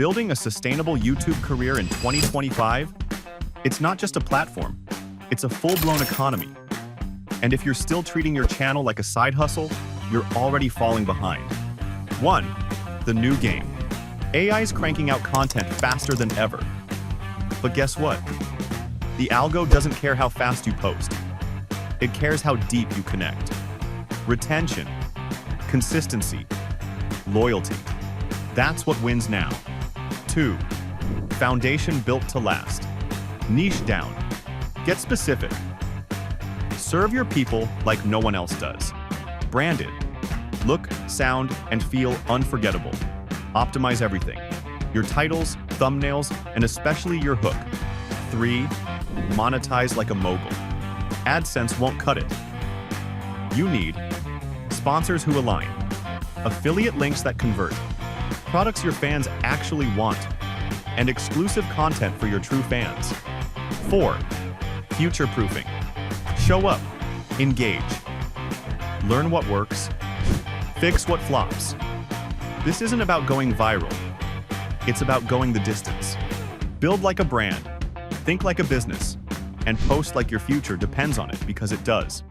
Building a sustainable YouTube career in 2025? It's not just a platform, it's a full-blown economy. And if you're still treating your channel like a side hustle, you're already falling behind. 1. The new game. AI's cranking out content faster than ever. But guess what? The algo doesn't care how fast you post. It cares how deep you connect. Retention, consistency, loyalty. That's what wins now. 2. Foundation built to last. Niche down. Get specific. Serve your people like no one else does. Brand it. Look, sound, and feel unforgettable. Optimize everything. Your titles, thumbnails, and especially your hook. 3. Monetize like a mogul. AdSense won't cut it. You need sponsors who align, affiliate links that convert, products your fans actually want, and exclusive content for your true fans. 4. Future-proofing. Show up, engage, learn what works, fix what flops. This isn't about going viral. It's about going the distance. Build like a brand, think like a business, and post like your future depends on it, because it does.